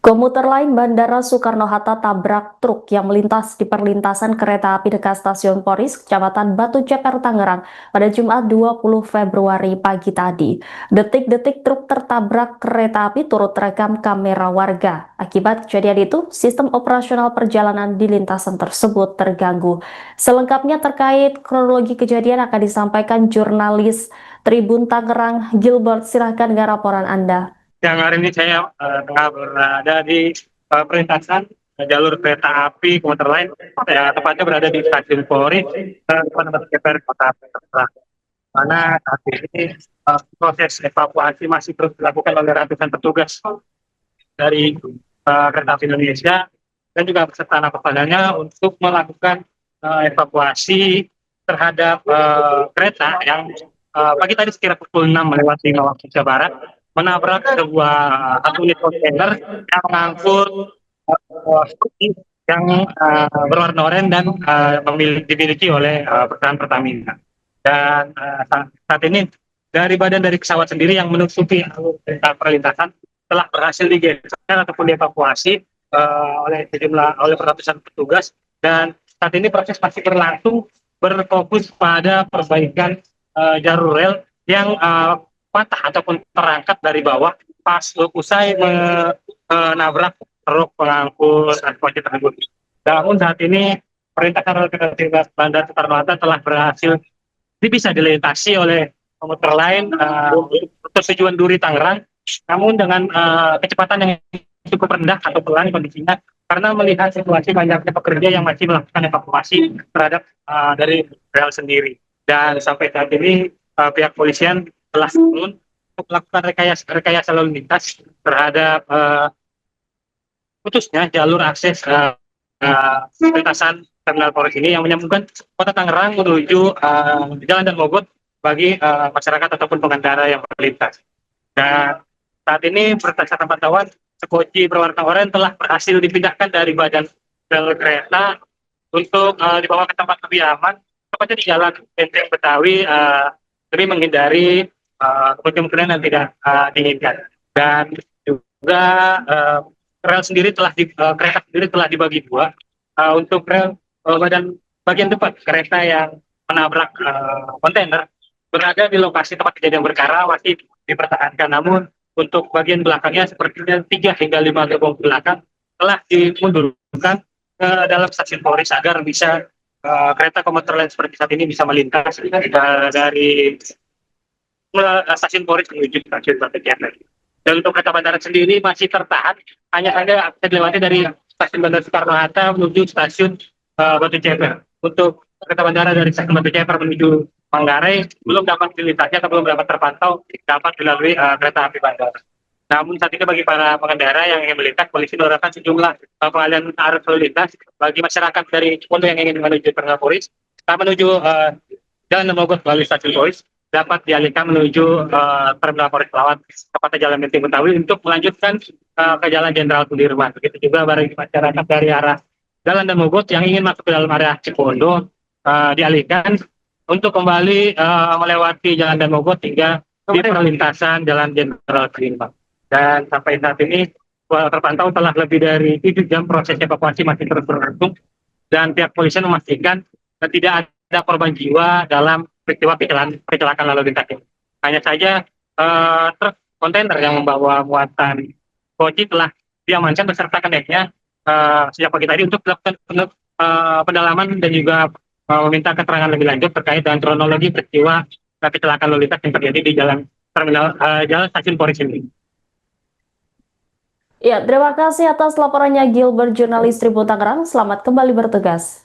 Komuter lain Bandara Soekarno-Hatta tabrak truk yang melintas di perlintasan kereta api dekat Stasiun Poris, Kecamatan Batu Ceper, Tangerang pada Jumat 20 Februari pagi tadi. Detik-detik truk tertabrak kereta api turut terekam kamera warga. Akibat kejadian itu, sistem operasional perjalanan di lintasan tersebut terganggu. Selengkapnya terkait kronologi kejadian akan disampaikan jurnalis Tribun Tangerang, Gilbert. Silahkan dengan laporan Anda. Yang hari ini saya tengah berada di perlintasan jalur kereta api komuter lain, ya, tepatnya berada di Stasiun Polri, Kota Ceper, Kota Tangerang. Mana saat ini proses evakuasi masih terus dilakukan oleh ratusan petugas dari Kereta Api Indonesia dan juga beserta anak pedanya untuk melakukan evakuasi terhadap kereta yang pagi tadi sekitar pukul 6 melewati waktu Indonesia Barat menabrak sebuah satu unit kontainer yang mengangkut yang berwarna oranye dan dimiliki oleh perusahaan Pertamina. Dan saat ini dari badan dari pesawat sendiri yang menutupi perlintasan telah berhasil digeser ataupun dievakuasi oleh ratusan petugas, dan saat ini proses masih berlangsung berfokus pada perbaikan jalur rel yang patah ataupun terangkat dari bawah pas usai menabrak truk pengangkut angkut tersebut. Namun saat ini perlintasan rel kereta Bandara Soekarno-Hatta telah berhasil bisa dilintasi oleh komuter lain untuk tujuan Duri Tangerang, namun dengan kecepatan yang cukup rendah atau pelan kondisinya karena melihat situasi banyaknya pekerja yang masih melakukan evakuasi terhadap dari rel sendiri. Dan sampai saat ini pihak polisian telah turun untuk melakukan rekayasa lalu lintas terhadap putusnya jalur akses lintasan Terminal Polres ini yang menyambungkan Kota Tangerang menuju Jalan Dan Mogot bagi masyarakat ataupun pengendara yang melintas. Dan saat ini berdasarkan pantauan, sekoci berwarna oranye telah berhasil dipindahkan dari badan rel kereta untuk dibawa ke tempat lebih aman, tepatnya di Jalan Benteng Betawi, demi menghindari kemungkinan yang tidak diinginkan. Dan juga rel sendiri kereta sendiri telah dibagi dua. Untuk rel bagian depan kereta yang menabrak kontainer berada di lokasi tempat kejadian perkara masih dipertahankan, namun untuk bagian belakangnya sepertinya 3 hingga 5 gerbong belakang telah dimundurkan ke dalam stasiun Polri agar bisa kereta komuter lain seperti saat ini bisa melintas dari stasiun Polri menuju stasiun Batu Ceper. Dan untuk kereta bandara sendiri masih tertahan, hanya saja bisa dilewati dari stasiun Bandara Soekarno-Hatta menuju stasiun Batu Ceper. Untuk kereta bandara dari stasiun Batu Ceper menuju Manggarai belum dapat dilintasi atau belum dapat terpantau dapat dilalui kereta api bandara. Namun saat ini bagi para pengendara yang ingin melintas, polisi menerapkan sejumlah pengalihan arus lalu lintas bagi masyarakat dari Cipondo yang ingin menuju Terminal Polri, menuju Jalan Mogot melalui stasiun Polri dapat dialihkan menuju Terminal Polri lewat tepatnya Jalan Benteng Betawi untuk melanjutkan ke Jalan Jenderal Sudirman. Begitu juga bagi masyarakat dari arah Jalan Dan Mogot yang ingin masuk ke dalam area Cipondo dialihkan untuk kembali melewati Jalan Dan Mogot hingga di perlintasan Jalan Jenderal Sudirman. Dan sampai saat ini terpantau telah lebih dari 7 jam proses evakuasi masih terus berlangsung, dan pihak polisian memastikan tidak ada korban jiwa dalam peristiwa kecelakaan lalu lintas ini. Hanya saja truk kontainer yang membawa muatan koci telah diamankan beserta keneknya sejak pagi tadi untuk melakukan pendalaman dan juga meminta keterangan lebih lanjut terkait dengan kronologi peristiwa kecelakaan lalu lintas yang terjadi di jalan stasiun Polri ini. Ya, terima kasih atas laporannya Gilbert, jurnalis Tribun Tangerang. Selamat kembali bertugas.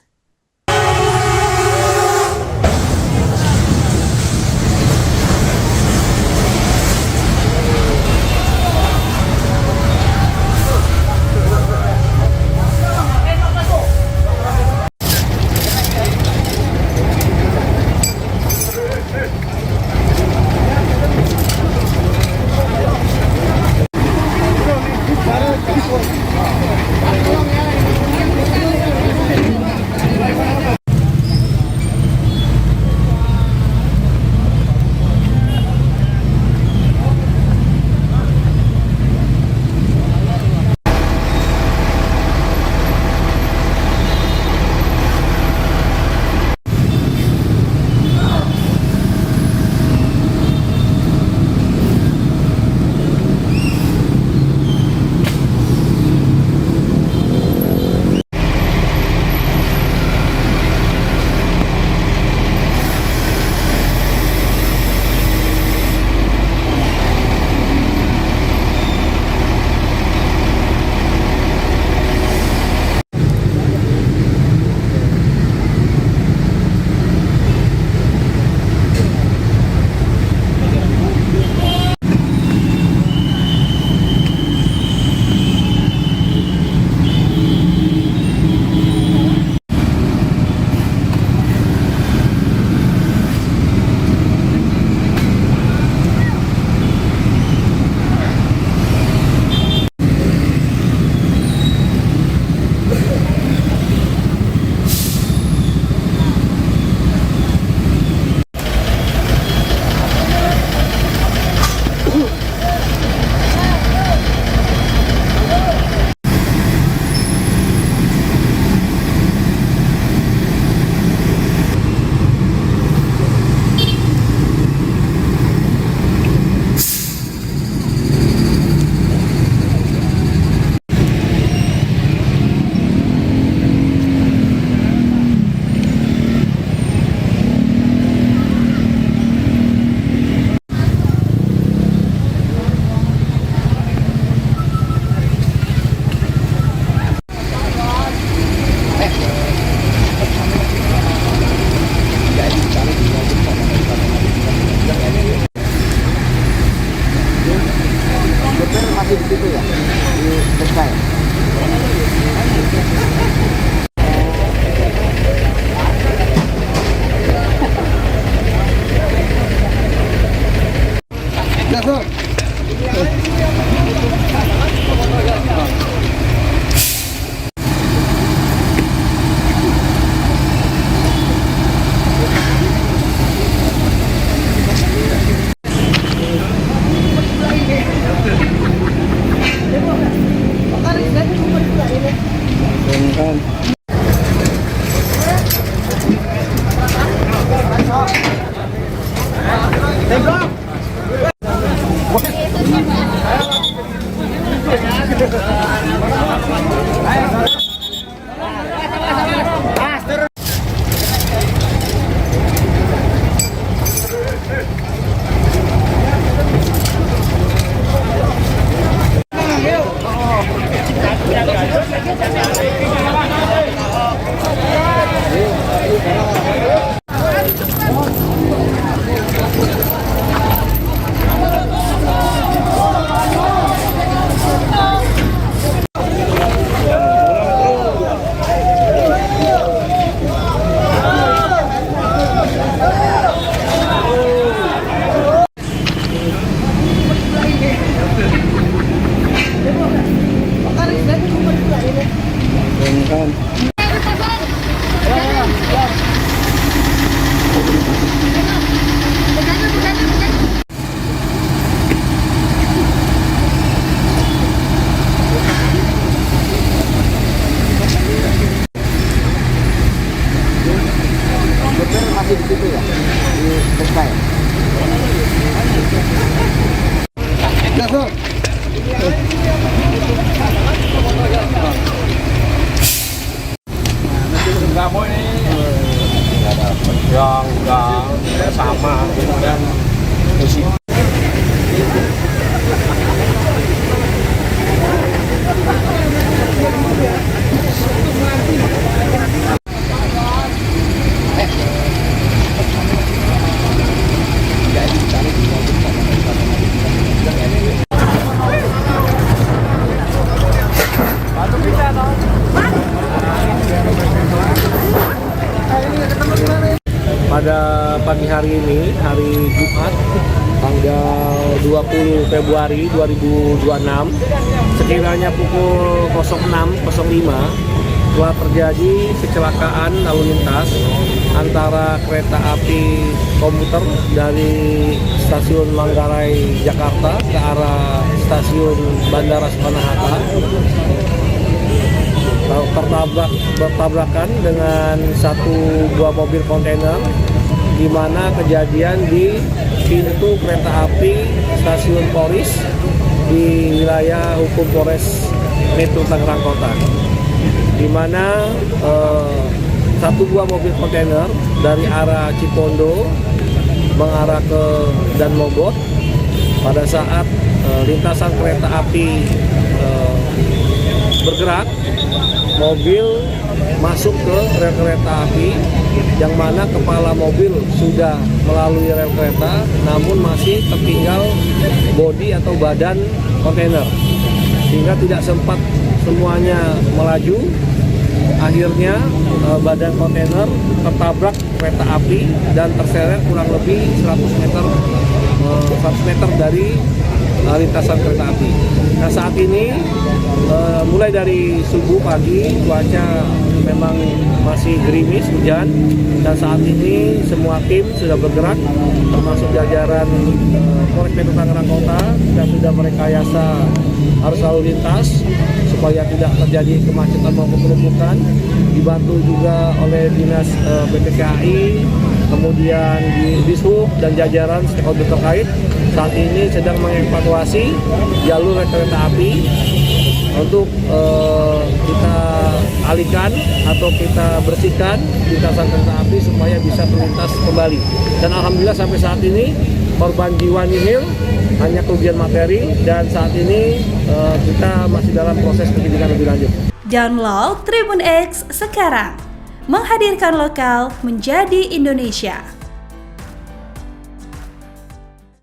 lokasi di situ ya, di Berkay. Kamu ini yang sama dengan musik. Pada pagi hari ini, hari Jumat, tanggal 20 Februari 2026, sekiranya pukul 06.05, telah terjadi kecelakaan lalu lintas antara kereta api komuter dari stasiun Manggarai, Jakarta ke arah stasiun Bandara Soekarno-Hatta. Bertabrakan dengan satu buah mobil kontainer, di mana kejadian di pintu kereta api stasiun Poris di wilayah hukum Polres Metro Tangerang Kota, di mana satu buah mobil kontainer dari arah Cipondo mengarah ke Dan Mogot. Pada saat lintasan kereta api bergerak, mobil masuk ke rel kereta api, yang mana kepala mobil sudah melalui rel kereta, namun masih tertinggal bodi atau badan kontainer, sehingga tidak sempat semuanya melaju. Akhirnya badan kontainer tertabrak kereta api dan terseret kurang lebih 100 meter dari lintasan kereta api. Nah, saat ini mulai dari subuh pagi cuaca memang masih gerimis, hujan, dan saat ini semua tim sudah bergerak, termasuk jajaran Polres Metro Tangerang Kota, dan sudah merekayasa arus lalu lintas supaya tidak terjadi kemacetan maupun penumpukan, dibantu juga oleh Dinas PT KAI, kemudian di Dishub dan jajaran stakeholder terkait. Saat ini sedang mengevakuasi jalur kereta api untuk kita alihkan atau kita bersihkan lintasan kereta api supaya bisa terlintas kembali. Dan alhamdulillah sampai saat ini korban jiwa nihil, hanya kerugian materi, dan saat ini kita masih dalam proses penyidikan lebih lanjut. Download Tribun X sekarang, menghadirkan lokal menjadi Indonesia.